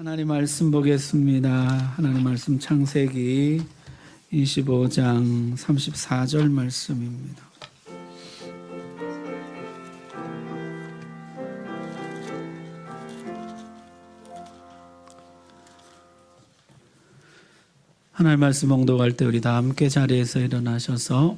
하나님 말씀 보겠습니다. 하나님 말씀 창세기 25장 34절 말씀입니다. 하나님 말씀 봉독할 때 우리 다 함께 자리에서 일어나셔서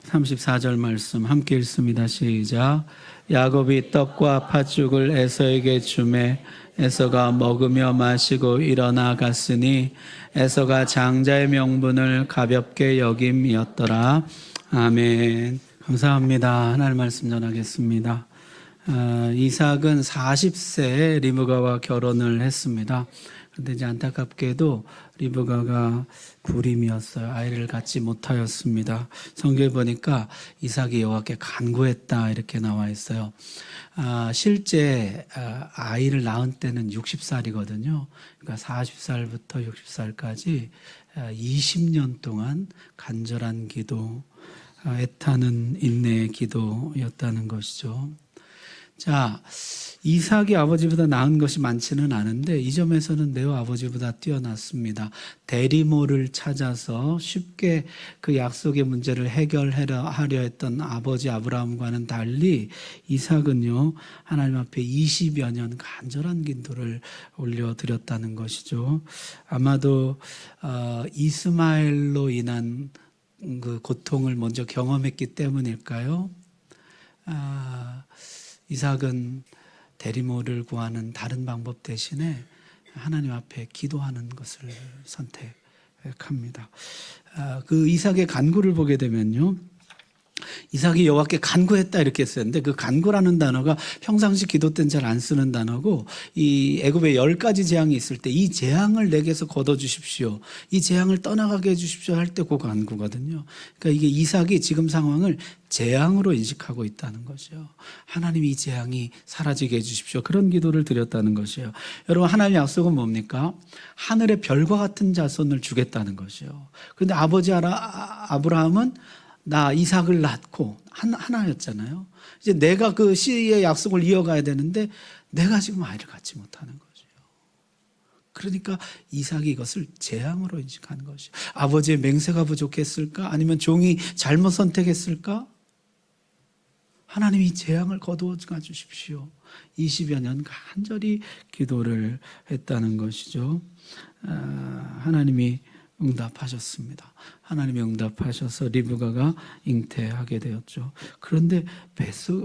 34절 말씀 함께 읽습니다. 시작. 야곱이 떡과 팥죽을 에서에게 주매 에서가 먹으며 마시고 일어나 갔으니 에서가 장자의 명분을 가볍게 여김이었더라. 아멘. 감사합니다. 하나님 말씀 전하겠습니다. 이삭은 40세에 리브가와 결혼을 했습니다. 그런데 이제 안타깝게도 리브가가 불임이었어요. 아이를 갖지 못하였습니다. 성경에 보니까 이삭이 여호와께 간구했다 이렇게 나와 있어요. 실제 아이를 낳은 때는 60살이거든요. 그러니까 40살부터 60살까지 20년 동안 간절한 기도, 애타는 인내의 기도였다는 것이죠. 자, 이삭이 아버지보다 나은 것이 많지는 않은데 이 점에서는 매우 아버지보다 뛰어났습니다. 대리모를 찾아서 쉽게 그 약속의 문제를 해결하려 했던 아버지 아브라함과는 달리 이삭은요, 하나님 앞에 20여 년 간절한 기도를 올려드렸다는 것이죠. 아마도 이스마엘로 인한 그 고통을 먼저 경험했기 때문일까요? 이삭은 대리모를 구하는 다른 방법 대신에 하나님 앞에 기도하는 것을 선택합니다. 그 이삭의 간구를 보게 되면요, 이삭이 여호와께 간구했다 이렇게 쓰였는데 그 간구라는 단어가 평상시 기도 때는 잘 안 쓰는 단어고, 이 애굽에 10가지 재앙이 있을 때 이 재앙을 내게서 걷어주십시오, 이 재앙을 떠나가게 해주십시오 할 때 그 간구거든요. 그러니까 이게 이삭이 지금 상황을 재앙으로 인식하고 있다는 것이요. 하나님 이 재앙이 사라지게 해주십시오, 그런 기도를 드렸다는 것이에요. 여러분, 하나님의 약속은 뭡니까? 하늘의 별과 같은 자손을 주겠다는 것이요. 그런데 아버지 아브라함은 나 이삭을 낳고 하나였잖아요. 이제 내가 그 씨의 약속을 이어가야 되는데 내가 지금 아이를 갖지 못하는 거죠. 그러니까 이삭이 이것을 재앙으로 인식하는 것이죠. 아버지의 맹세가 부족했을까? 아니면 종이 잘못 선택했을까? 하나님이 재앙을 거두어 가 주십시오. 20여 년 간절히 기도를 했다는 것이죠. 하나님이 응답하셨습니다. 하나님이 응답하셔서 리브가가 잉태하게 되었죠. 그런데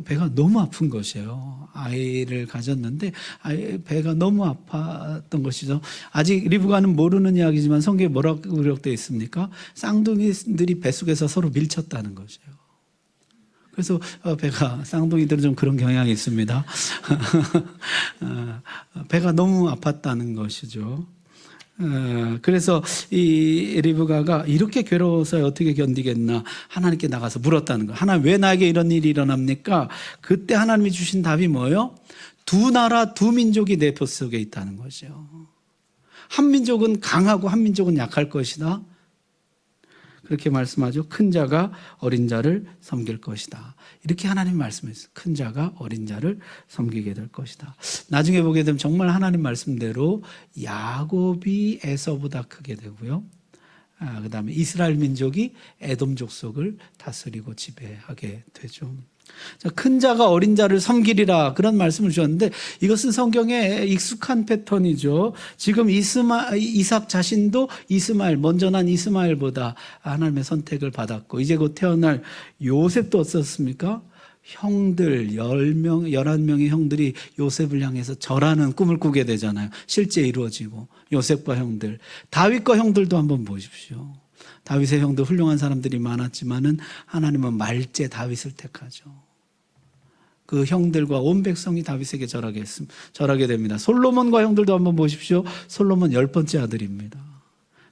배가 너무 아픈 것이에요. 아이를 가졌는데 배가 너무 아팠던 것이죠. 아직 리브가는 모르는 이야기지만 성경에 뭐라고 기록되어 있습니까? 쌍둥이들이 뱃속에서 서로 밀쳤다는 것이에요. 그래서 쌍둥이들은 좀 그런 경향이 있습니다. 배가 너무 아팠다는 것이죠. 그래서 이 리브가가 이렇게 괴로워서 어떻게 견디겠나 하나님께 나가서 물었다는 거예요. 하나님, 왜 나에게 이런 일이 일어납니까? 그때 하나님이 주신 답이 뭐예요? 두 나라 두 민족이 내 뱃속에 있다는 것이요. 한 민족은 강하고 한 민족은 약할 것이다, 그렇게 말씀하죠. 큰 자가 어린 자를 섬길 것이다, 이렇게 하나님 말씀했어요. 큰 자가 어린 자를 섬기게 될 것이다. 나중에 보게 되면 정말 하나님 말씀대로 야곱이 에서보다 크게 되고요, 그 다음에 이스라엘 민족이 에돔 족속을 다스리고 지배하게 되죠. 자, 큰 자가 어린 자를 섬기리라, 그런 말씀을 주셨는데 이것은 성경에 익숙한 패턴이죠. 지금 이삭 자신도 먼저 난 이스마엘보다 하나님의 선택을 받았고, 이제 곧 태어날 요셉도 어떻습니까? 형들 11명의 형들이 요셉을 향해서 절하는 꿈을 꾸게 되잖아요. 실제 이루어지고, 요셉과 형들, 다윗과 형들도 한번 보십시오. 다윗의 형들 훌륭한 사람들이 많았지만은 하나님은 말제 다윗을 택하죠. 그 형들과 온 백성이 다윗에게 절하게 됩니다. 솔로몬과 형들도 한번 보십시오. 솔로몬 10번째 아들입니다.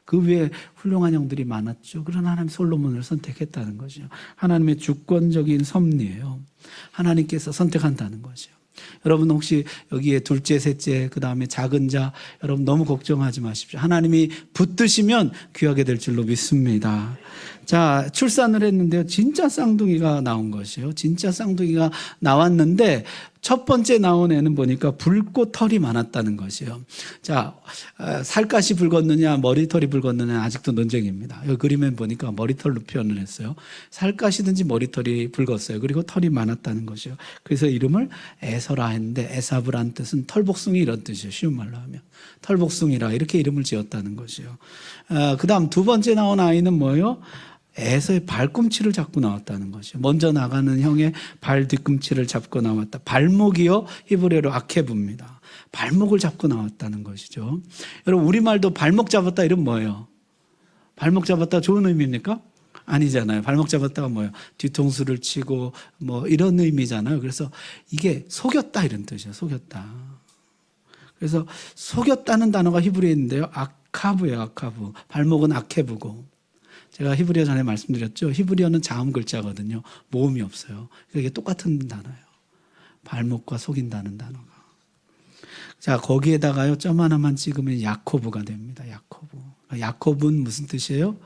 그 위에 훌륭한 형들이 많았죠. 그러나 하나님 솔로몬을 선택했다는 거죠. 하나님의 주권적인 섭리예요. 하나님께서 선택한다는 거죠. 여러분, 혹시 여기에 둘째, 셋째, 그 다음에 작은 자, 여러분 너무 걱정하지 마십시오. 하나님이 붙드시면 귀하게 될 줄로 믿습니다. 자, 출산을 했는데요, 진짜 쌍둥이가 나온 것이에요. 진짜 쌍둥이가 나왔는데 첫 번째 나온 애는 보니까 붉고 털이 많았다는 것이에요. 자, 살갗이 붉었느냐 머리털이 붉었느냐 아직도 논쟁입니다. 여기 그림에 보니까 머리털로 표현을 했어요. 살갗이든지 머리털이 붉었어요. 그리고 털이 많았다는 것이요. 그래서 이름을 에서라 했는데 에사브란 뜻은 털복숭이 이런 뜻이에요. 쉬운 말로 하면 털복숭이라 이렇게 이름을 지었다는 것이요. 그 다음 두 번째 나온 아이는 뭐예요? 에서의 발꿈치를 잡고 나왔다는 것이요. 먼저 나가는 형의 발 뒤꿈치를 잡고 나왔다. 발목이요, 히브리어로 아케브입니다. 발목을 잡고 나왔다는 것이죠. 여러분 우리말도 발목 잡았다 이름 뭐예요? 발목 잡았다 좋은 의미입니까? 아니잖아요. 발목 잡았다가 뭐예요? 뒤통수를 치고 뭐 이런 의미잖아요. 그래서 이게 속였다 이런 뜻이에요. 속였다. 그래서 속였다는 단어가 히브리어에 있는데요. 아카브예요. 아카브. 발목은 아케브고. 제가 히브리어 전에 말씀드렸죠. 히브리어는 자음 글자거든요. 모음이 없어요. 이게 똑같은 단어예요. 발목과 속인다는 단어가. 자, 거기에다가요. 점 하나만 찍으면 야코브가 됩니다. 야코브. 야코브는 무슨 뜻이에요?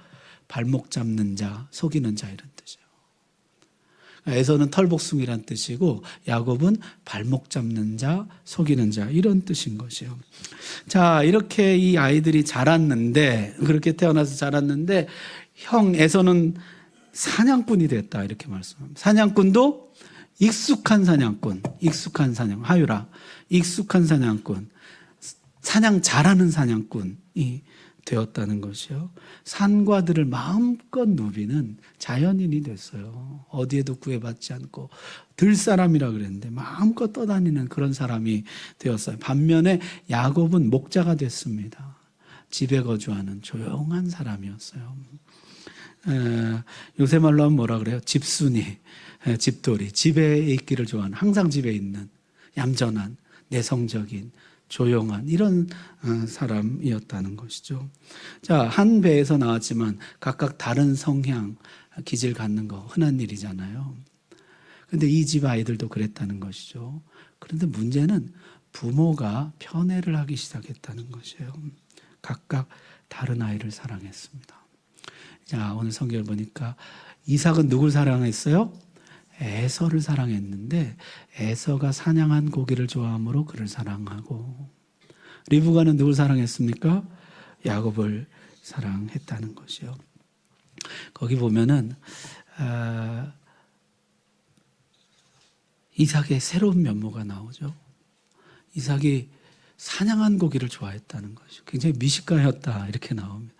발목 잡는 자, 속이는 자 이런 뜻이에요. 에서는 털복숭이란 뜻이고 야곱은 발목 잡는 자, 속이는 자 이런 뜻인 것이에요. 자, 이렇게 이 아이들이 자랐는데 그렇게 태어나서 자랐는데 형 에서는 사냥꾼이 됐다 이렇게 말씀합니다. 사냥꾼도 익숙한 사냥꾼, 익숙한 사냥, 하유라, 익숙한 사냥꾼, 사냥 잘하는 사냥꾼이 되었다는 것이요. 산과 들을 마음껏 누비는 자연인이 됐어요. 어디에도 구애받지 않고 들사람이라 그랬는데 마음껏 떠다니는 그런 사람이 되었어요. 반면에 야곱은 목자가 됐습니다. 집에 거주하는 조용한 사람이었어요. 요새 말로 하면 뭐라 그래요? 집순이, 집돌이, 집에 있기를 좋아하는, 항상 집에 있는 얌전한, 내성적인, 조용한 이런 사람이었다는 것이죠. 자, 한 배에서 나왔지만 각각 다른 성향, 기질 갖는 거 흔한 일이잖아요. 그런데 이 집 아이들도 그랬다는 것이죠. 그런데 문제는 부모가 편애를 하기 시작했다는 것이에요. 각각 다른 아이를 사랑했습니다. 자, 오늘 성경을 보니까 이삭은 누굴 사랑했어요? 에서를 사랑했는데 에서가 사냥한 고기를 좋아함으로 그를 사랑하고 리브가는 누굴 사랑했습니까? 야곱을 사랑했다는 것이요. 거기 보면은 이삭의 새로운 면모가 나오죠. 이삭이 사냥한 고기를 좋아했다는 것이죠. 굉장히 미식가였다 이렇게 나오면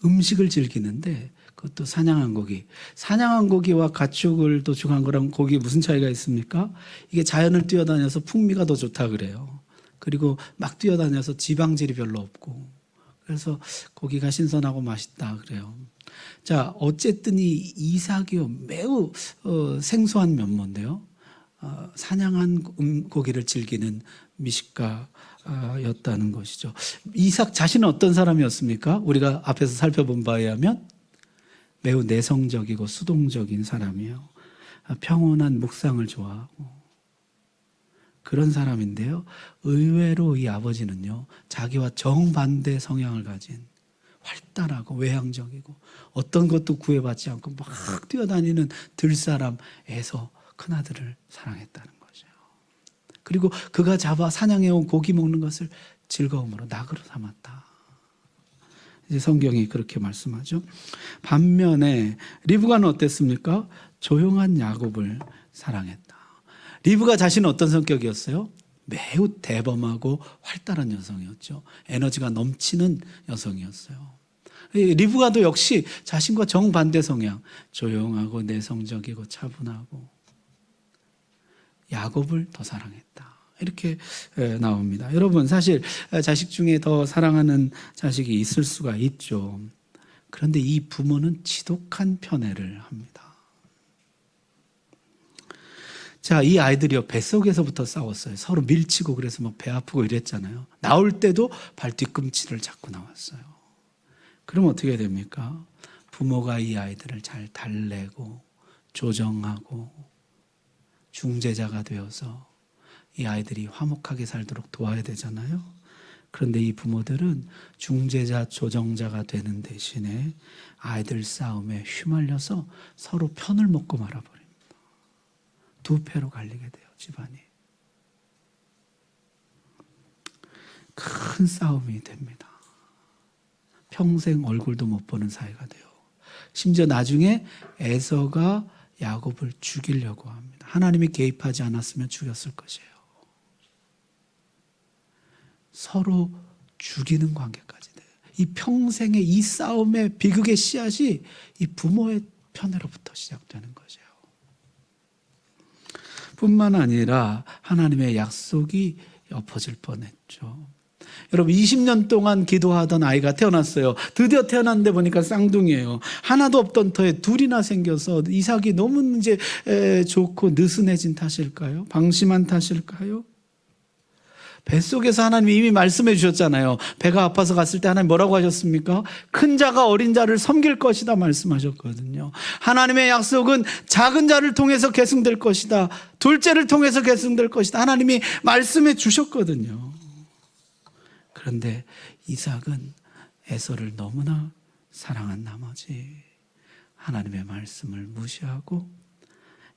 음식을 즐기는데 그것도 사냥한 고기. 사냥한 고기와 가축을 도축한 거랑 고기 무슨 차이가 있습니까? 이게 자연을 뛰어다녀서 풍미가 더 좋다 그래요. 그리고 막 뛰어다녀서 지방질이 별로 없고 그래서 고기가 신선하고 맛있다 그래요. 자, 어쨌든 이 이삭이 매우 생소한 면모인데요. 사냥한 고기를 즐기는 미식가였다는 것이죠. 이삭 자신은 어떤 사람이었습니까? 우리가 앞에서 살펴본 바에 의하면 매우 내성적이고 수동적인 사람이에요. 평온한 묵상을 좋아하고 그런 사람인데요. 의외로 이 아버지는요. 자기와 정반대 성향을 가진 활달하고 외향적이고 어떤 것도 구애받지 않고 막 뛰어다니는 들사람에서 큰아들을 사랑했다는 거죠. 그리고 그가 잡아 사냥해온 고기 먹는 것을 즐거움으로 낙으로 삼았다. 이제 성경이 그렇게 말씀하죠. 반면에 리브가는 어땠습니까? 조용한 야곱을 사랑했다. 리브가 자신은 어떤 성격이었어요? 매우 대범하고 활달한 여성이었죠. 에너지가 넘치는 여성이었어요. 리브가도 역시 자신과 정반대 성향, 조용하고 내성적이고 차분하고 야곱을 더 사랑했다. 이렇게 나옵니다. 여러분 사실 자식 중에 더 사랑하는 자식이 있을 수가 있죠. 그런데 이 부모는 지독한 편애를 합니다. 자, 이 아이들이요 뱃속에서부터 싸웠어요. 서로 밀치고 그래서 막 배 아프고 이랬잖아요. 나올 때도 발 뒤꿈치를 잡고 나왔어요. 그럼 어떻게 됩니까? 부모가 이 아이들을 잘 달래고 조정하고 중재자가 되어서 이 아이들이 화목하게 살도록 도와야 되잖아요. 그런데 이 부모들은 중재자, 조정자가 되는 대신에 아이들 싸움에 휘말려서 서로 편을 먹고 말아버립니다. 두 패로 갈리게 돼요, 집안이. 큰 싸움이 됩니다. 평생 얼굴도 못 보는 사이가 돼요. 심지어 나중에 에서가 야곱을 죽이려고 합니다. 하나님이 개입하지 않았으면 죽였을 것이에요. 서로 죽이는 관계까지 돼요. 이 평생의 이 싸움의 비극의 씨앗이 이 부모의 편으로부터 시작되는 거죠. 뿐만 아니라 하나님의 약속이 엎어질 뻔했죠. 여러분 20년 동안 기도하던 아이가 태어났어요. 드디어 태어났는데 보니까 쌍둥이에요. 하나도 없던 터에 둘이나 생겨서 이삭이 너무 이제 좋고 느슨해진 탓일까요? 방심한 탓일까요? 뱃속에서 하나님이 이미 말씀해 주셨잖아요. 배가 아파서 갔을 때 하나님 뭐라고 하셨습니까? 큰 자가 어린 자를 섬길 것이다 말씀하셨거든요. 하나님의 약속은 작은 자를 통해서 계승될 것이다. 둘째를 통해서 계승될 것이다. 하나님이 말씀해 주셨거든요. 그런데 이삭은 에서를 너무나 사랑한 나머지 하나님의 말씀을 무시하고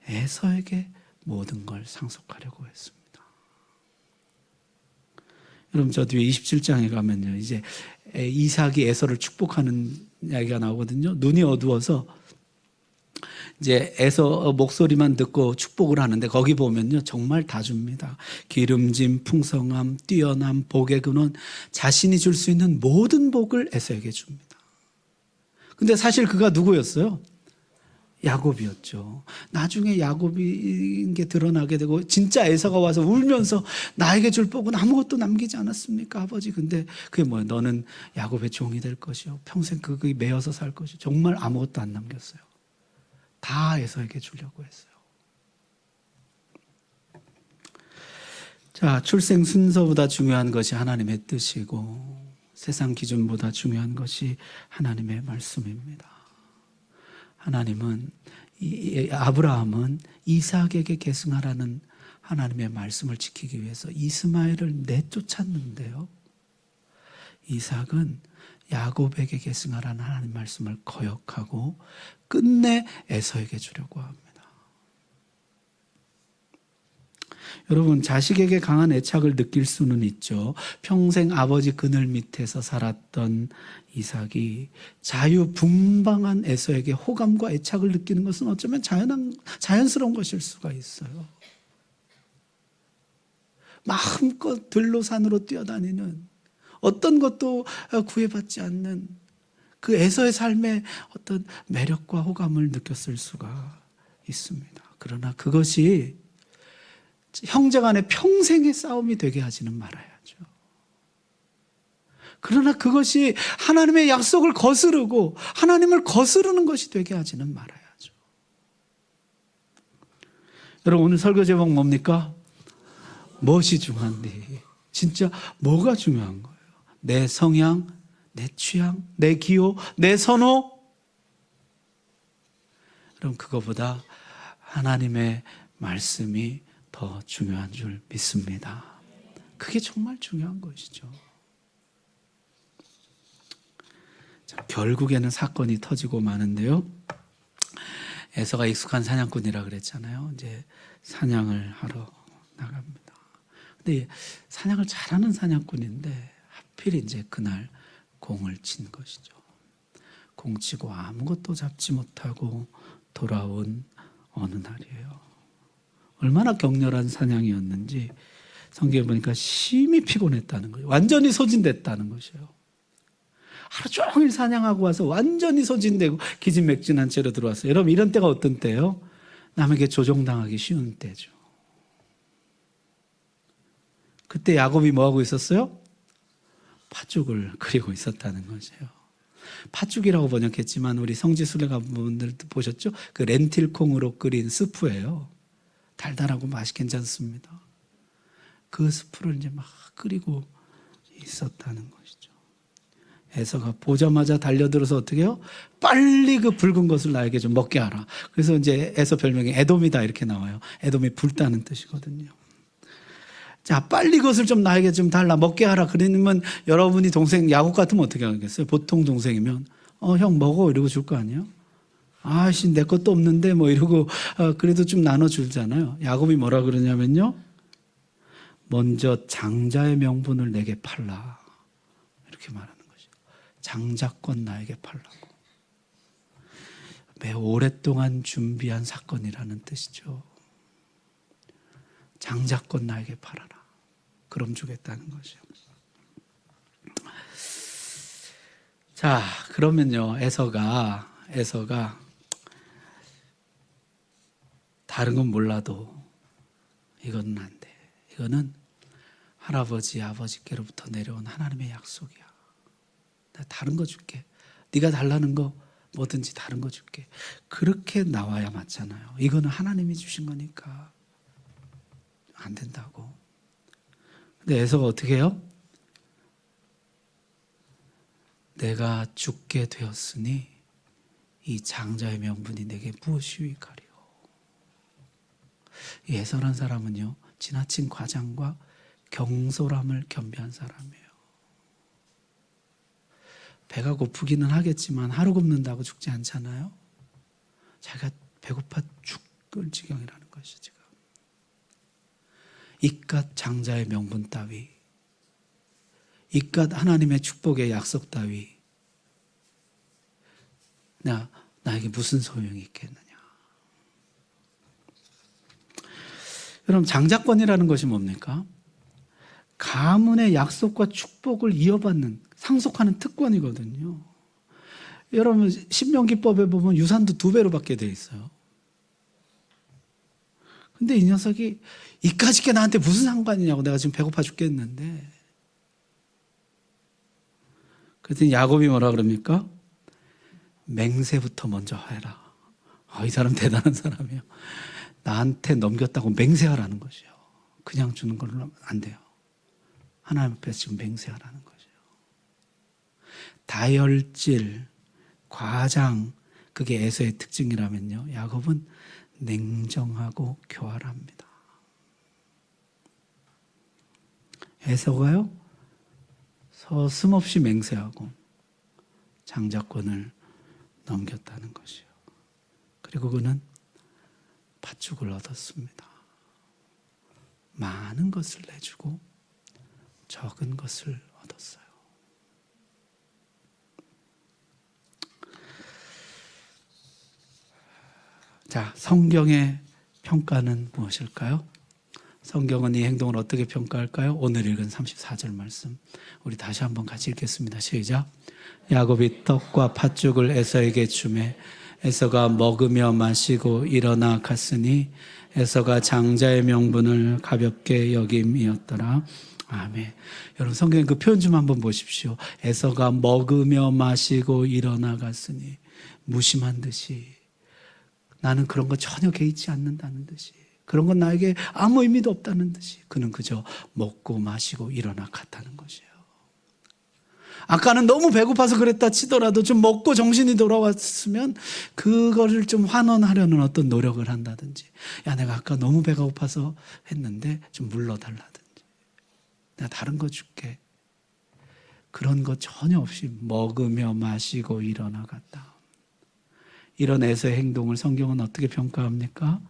에서에게 모든 걸 상속하려고 했습니다. 여러분 저 뒤에 27장에 가면요, 이제 이삭이 에서를 축복하는 이야기가 나오거든요. 눈이 어두워서 이제 에서 목소리만 듣고 축복을 하는데 거기 보면요 정말 다 줍니다. 기름짐, 풍성함, 뛰어남, 복의 근원, 자신이 줄 수 있는 모든 복을 에서에게 줍니다. 근데 사실 그가 누구였어요? 야곱이었죠. 나중에 야곱인 게 드러나게 되고 진짜 에서가 와서 울면서 나에게 줄 복은 아무것도 남기지 않았습니까 아버지. 근데 그게 뭐야? 너는 야곱의 종이 될 것이요 평생 그거에 매여서 살 것이요. 정말 아무것도 안 남겼어요. 다 에서에게 주려고 했어요. 자, 출생 순서보다 중요한 것이 하나님의 뜻이고 세상 기준보다 중요한 것이 하나님의 말씀입니다. 하나님은 아브라함은 이삭에게 계승하라는 하나님의 말씀을 지키기 위해서 이스마엘을 내쫓았는데요. 이삭은 야곱에게 계승하라는 하나님의 말씀을 거역하고 끝내 에서에게 주려고 합니다. 여러분 자식에게 강한 애착을 느낄 수는 있죠. 평생 아버지 그늘 밑에서 살았던 이삭이 자유분방한 에서에게 호감과 애착을 느끼는 것은 어쩌면 자연스러운 것일 수가 있어요. 마음껏 들로 산으로 뛰어다니는 어떤 것도 구애받지 않는 그 에서의 삶의 어떤 매력과 호감을 느꼈을 수가 있습니다. 그러나 그것이 형제 간의 평생의 싸움이 되게 하지는 말아야죠. 그러나 그것이 하나님의 약속을 거스르고 하나님을 거스르는 것이 되게 하지는 말아야죠. 여러분 오늘 설교 제목 뭡니까? 무엇이 중요한데? 진짜 뭐가 중요한 거예요? 내 성향, 내 취향, 내 기호, 내 선호? 여러분 그거보다 하나님의 말씀이 더 중요한 줄 믿습니다. 그게 정말 중요한 것이죠. 자, 결국에는 사건이 터지고 마는데요. 에서가 익숙한 사냥꾼이라 그랬잖아요. 이제 사냥을 하러 나갑니다. 근데 사냥을 잘하는 사냥꾼인데 하필 이제 그날 공을 친 것이죠. 공 치고 아무것도 잡지 못하고 돌아온 어느 날이에요. 얼마나 격렬한 사냥이었는지 성경에 보니까 심히 피곤했다는 거예요. 완전히 소진됐다는 것이에요. 하루 종일 사냥하고 와서 완전히 소진되고 기진맥진한 채로 들어왔어요. 여러분 이런 때가 어떤 때예요? 남에게 조종당하기 쉬운 때죠. 그때 야곱이 뭐하고 있었어요? 팥죽을 끓이고 있었다는 것이에요. 팥죽이라고 번역했지만 우리 성지순례가 분들도 보셨죠? 그 렌틸콩으로 끓인 스프예요. 달달하고 맛이 괜찮습니다. 그 스프를 이제 막 끓이고 있었다는 것이죠. 에서가 보자마자 달려들어서 어떻게 해요? 빨리 그 붉은 것을 나에게 좀 먹게 하라. 그래서 이제 에서 별명이 에돔이다 이렇게 나와요. 에돔이 붉다는 뜻이거든요. 자, 빨리 그것을 좀 나에게 좀 달라 먹게 하라. 그러면 여러분이 동생 야곱 같으면 어떻게 하겠어요? 보통 동생이면 형 먹어 이러고 줄 거 아니에요? 아씨 내 것도 없는데 뭐 이러고 그래도 좀 나눠주잖아요. 야곱이 뭐라 그러냐면요, 먼저 장자의 명분을 내게 팔라. 이렇게 말하는 것이요. 장자권 나에게 팔라고. 매우 오랫동안 준비한 사건이라는 뜻이죠. 장자권 나에게 팔아라. 그럼 주겠다는 것이요. 자, 그러면요, 에서가 다른 건 몰라도 이거는 안 돼. 이거는 할아버지, 아버지께로부터 내려온 하나님의 약속이야. 내가 다른 거 줄게. 네가 달라는 거 뭐든지 다른 거 줄게. 그렇게 나와야 맞잖아요. 이거는 하나님이 주신 거니까 안 된다고. 근데 에서가 어떻게 해요? 내가 죽게 되었으니 이 장자의 명분이 내게 무엇이 유익하리요. 이 에서란 사람은요, 지나친 과장과 경솔함을 겸비한 사람이에요. 배가 고프기는 하겠지만 하루 굶는다고 죽지 않잖아요. 자기가 배고파 죽을 지경이라는 것이 지금. 이깟 장자의 명분 따위, 이깟 하나님의 축복의 약속 따위 나에게 무슨 소용이 있겠느냐. 여러분, 장자권이라는 것이 뭡니까? 가문의 약속과 축복을 이어받는, 상속하는 특권이거든요. 여러분, 신명기법에 보면 유산도 2배로 받게 돼 있어요. 근데 이 녀석이 이까짓 게 나한테 무슨 상관이냐고. 내가 지금 배고파 죽겠는데. 그랬더니 야곱이 뭐라 그럽니까? 맹세부터 먼저 해라. 이 사람 대단한 사람이에요. 나한테 넘겼다고 맹세하라는 것이요. 그냥 주는 걸로 안 돼요. 하나님 앞에서 지금 맹세하라는 것이요. 다혈질, 과장, 그게 에서의 특징이라면요, 야곱은 냉정하고 교활합니다. 에서가요, 서슴없이 맹세하고 장자권을 넘겼다는 것이요. 그리고 그는 팥죽을 얻었습니다. 많은 것을 내주고 적은 것을 얻었어요. 자, 성경의 평가는 무엇일까요? 성경은 이 행동을 어떻게 평가할까요? 오늘 읽은 34절 말씀 우리 다시 한번 같이 읽겠습니다. 시작. 야곱이 떡과 팥죽을 에서에게 주매 에서가 먹으며 마시고 일어나 갔으니 에서가 장자의 명분을 가볍게 여김이었더라. 아멘. 여러분, 성경에 그 표현 좀 한번 보십시오. 에서가 먹으며 마시고 일어나 갔으니, 무심한 듯이, 나는 그런 거 전혀 개의치 않는다는 듯이, 그런 건 나에게 아무 의미도 없다는 듯이 그는 그저 먹고 마시고 일어나 갔다는 것이에요. 아까는 너무 배고파서 그랬다 치더라도 좀 먹고 정신이 돌아왔으면 그거를 좀 환원하려는 어떤 노력을 한다든지, 야, 내가 아까 너무 배가 고파서 했는데 좀 물러달라든지, 내가 다른 거 줄게. 그런 거 전혀 없이 먹으며 마시고 일어나 갔다. 이런 에서의 행동을 성경은 어떻게 평가합니까?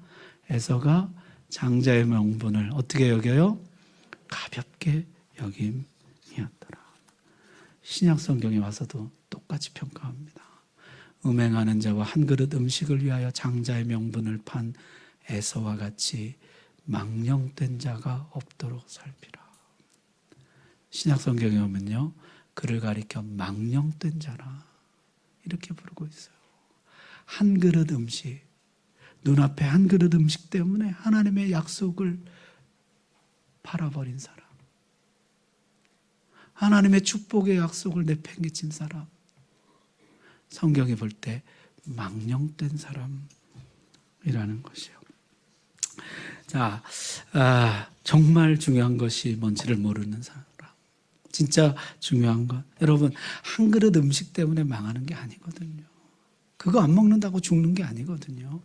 에서가 장자의 명분을 어떻게 여겨요? 가볍게 여김이었더라. 신약 성경에 와서도 똑같이 평가합니다. 음행하는 자와 한 그릇 음식을 위하여 장자의 명분을 판 에서와 같이 망령된 자가 없도록 살피라. 신약 성경에 오면요, 그를 가리켜 망령된 자라 이렇게 부르고 있어요. 한 그릇 음식, 눈앞에 한 그릇 음식 때문에 하나님의 약속을 팔아버린 사람, 하나님의 축복의 약속을 내팽개친 사람, 성경이 볼 때 망령된 사람이라는 것이요. 자, 정말 중요한 것이 뭔지를 모르는 사람, 진짜 중요한 건, 여러분, 한 그릇 음식 때문에 망하는 게 아니거든요. 그거 안 먹는다고 죽는 게 아니거든요.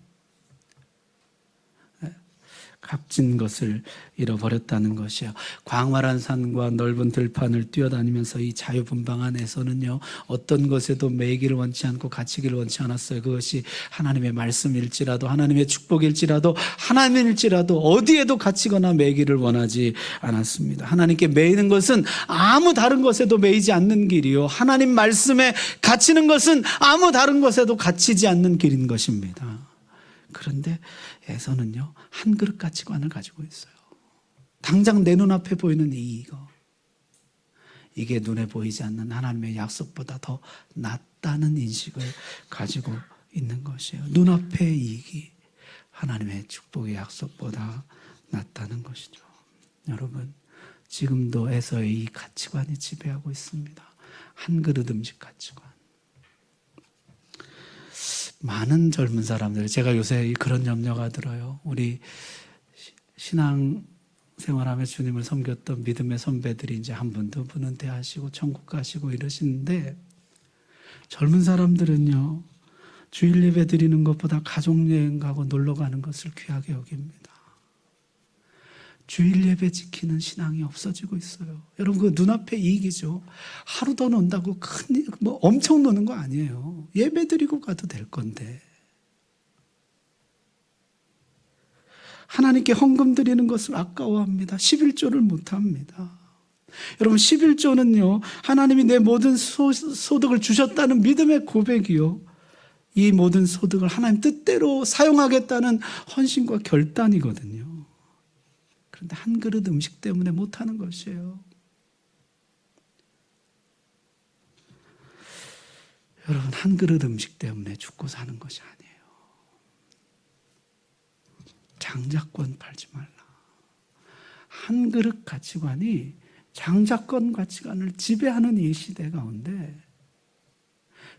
값진 것을 잃어버렸다는 것이요. 광활한 산과 넓은 들판을 뛰어다니면서 이 자유분방한 에서는요, 어떤 것에도 매이기를 원치 않고 갇히기를 원치 않았어요. 그것이 하나님의 말씀일지라도, 하나님의 축복일지라도, 하나님일지라도 어디에도 갇히거나 매이기를 원하지 않았습니다. 하나님께 매이는 것은 아무 다른 것에도 매이지 않는 길이요, 하나님 말씀에 갇히는 것은 아무 다른 것에도 갇히지 않는 길인 것입니다. 그런데 에서는요, 한 그릇 가치관을 가지고 있어요. 당장 내 눈앞에 보이는 이게 눈에 보이지 않는 하나님의 약속보다 더 낫다는 인식을 가지고 있는 것이에요. 눈앞의 이익이 하나님의 축복의 약속보다 낫다는 것이죠. 여러분, 지금도 에서의 이 가치관이 지배하고 있습니다. 한 그릇 음식 가치관. 많은 젊은 사람들, 제가 요새 그런 염려가 들어요. 우리 신앙 생활하며 주님을 섬겼던 믿음의 선배들이 이제 한 분, 두 분은 대하시고 천국 가시고 이러시는데, 젊은 사람들은요, 주일 예배 드리는 것보다 가족여행 가고 놀러 가는 것을 귀하게 여깁니다. 주일 예배 지키는 신앙이 없어지고 있어요. 여러분, 그 눈앞에 이익이죠. 하루 더 논다고 엄청 노는 거 아니에요. 예배 드리고 가도 될 건데. 하나님께 헌금 드리는 것을 아까워합니다. 11조를 못합니다. 여러분, 11조는요, 하나님이 내 모든 소득을 주셨다는 믿음의 고백이요, 이 모든 소득을 하나님 뜻대로 사용하겠다는 헌신과 결단이거든요. 그런데 한 그릇 음식 때문에 못하는 것이에요. 여러분, 한 그릇 음식 때문에 죽고 사는 것이 아니에요. 장자권 팔지 말라. 한 그릇 가치관이 장자권 가치관을 지배하는 이 시대 가운데,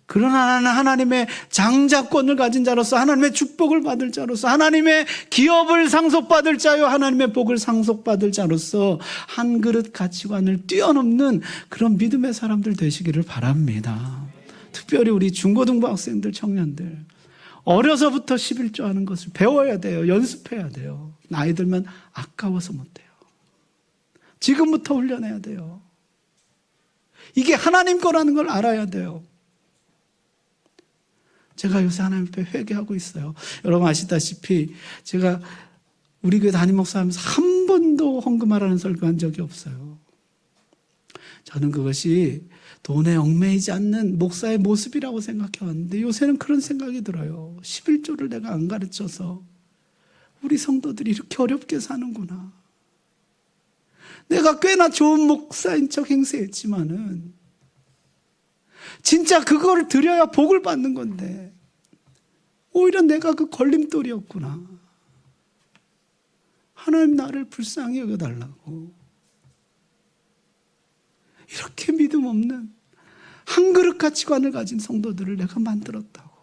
그러나 나는 하나님의 장자권을 가진 자로서, 하나님의 축복을 받을 자로서, 하나님의 기업을 상속받을 자요, 하나님의 복을 상속받을 자로서 한 그릇 가치관을 뛰어넘는 그런 믿음의 사람들 되시기를 바랍니다. 특별히 우리 중고등부 학생들, 청년들, 어려서부터 11조 하는 것을 배워야 돼요. 연습해야 돼요. 나이 들면 아까워서 못해요. 지금부터 훈련해야 돼요. 이게 하나님 거라는 걸 알아야 돼요. 제가 요새 하나님 앞에 회개하고 있어요. 여러분 아시다시피 제가 우리 교회 담임 목사하면서 한 번도 헌금하라는 설교한 적이 없어요. 저는 그것이 돈에 얽매이지 않는 목사의 모습이라고 생각해 왔는데, 요새는 그런 생각이 들어요. 11조를 내가 안 가르쳐서 우리 성도들이 이렇게 어렵게 사는구나. 내가 꽤나 좋은 목사인 척 행세했지만은 진짜 그거를 드려야 복을 받는 건데 오히려 내가 그 걸림돌이었구나. 하나님 나를 불쌍히 여겨달라고. 이렇게 믿음 없는 한 그릇 가치관을 가진 성도들을 내가 만들었다고.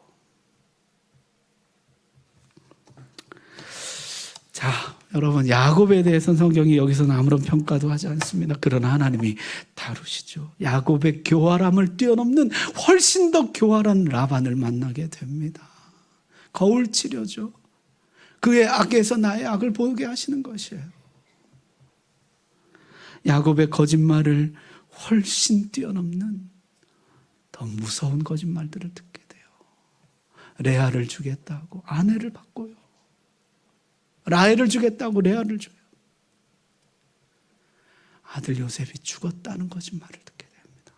자, 여러분, 야곱에 대해서는 성경이 여기서는 아무런 평가도 하지 않습니다. 그러나 하나님이 다루시죠. 야곱의 교활함을 뛰어넘는 훨씬 더 교활한 라반을 만나게 됩니다. 거울 치료죠. 그의 악에서 나의 악을 보게 하시는 것이에요. 야곱의 거짓말을 훨씬 뛰어넘는 더 무서운 거짓말들을 듣게 돼요. 레아를 주겠다고 아내를 바꿔요. 라헬을 주겠다고 레아를 줘요. 아들 요셉이 죽었다는 거짓말을 듣게 됩니다.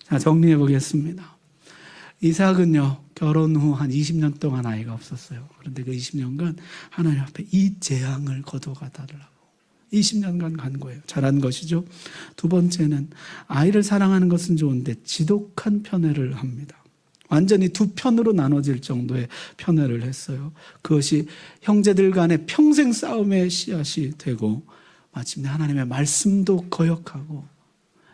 자, 정리해 보겠습니다. 이삭은요, 결혼 후 한 20년 동안 아이가 없었어요. 그런데 그 20년간 하나님 앞에 이 재앙을 거둬가 달라고 20년간 간 거예요. 잘한 것이죠. 두 번째는 아이를 사랑하는 것은 좋은데 지독한 편애를 합니다. 완전히 두 편으로 나눠질 정도의 편애를 했어요. 그것이 형제들 간의 평생 싸움의 씨앗이 되고 마침내 하나님의 말씀도 거역하고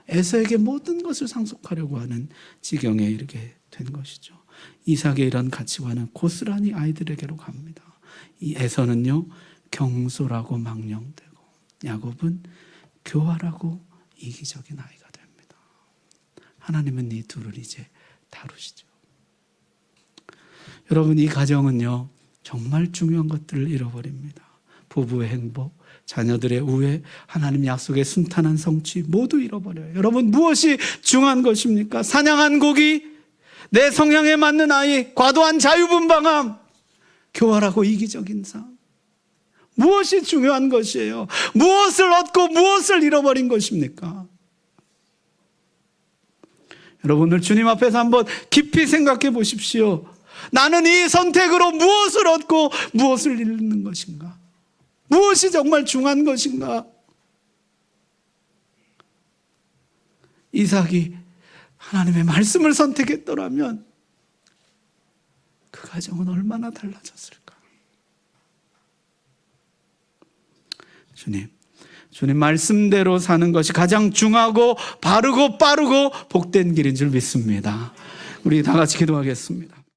에서에게 모든 것을 상속하려고 하는 지경에 이르게 된 것이죠. 이삭의 이런 가치관은 고스란히 아이들에게로 갑니다. 이 에서는요, 경솔하고 망령되고 야곱은 교활하고 이기적인 아이가 됩니다. 하나님은 이 둘을 이제 다루시죠. 여러분, 이 가정은요, 정말 중요한 것들을 잃어버립니다. 부부의 행복, 자녀들의 우애, 하나님 약속의 순탄한 성취 모두 잃어버려요. 여러분, 무엇이 중요한 것입니까? 사냥한 고기, 내 성향에 맞는 아이, 과도한 자유분방함, 교활하고 이기적인 삶. 무엇이 중요한 것이에요? 무엇을 얻고 무엇을 잃어버린 것입니까? 여러분, 오늘 주님 앞에서 한번 깊이 생각해 보십시오. 나는 이 선택으로 무엇을 얻고 무엇을 잃는 것인가? 무엇이 정말 중요한 것인가? 이삭이 하나님의 말씀을 선택했더라면 그 가정은 얼마나 달라졌을까? 주님 말씀대로 사는 것이 가장 중요하고 바르고 빠르고 복된 길인 줄 믿습니다. 우리 다 같이 기도하겠습니다.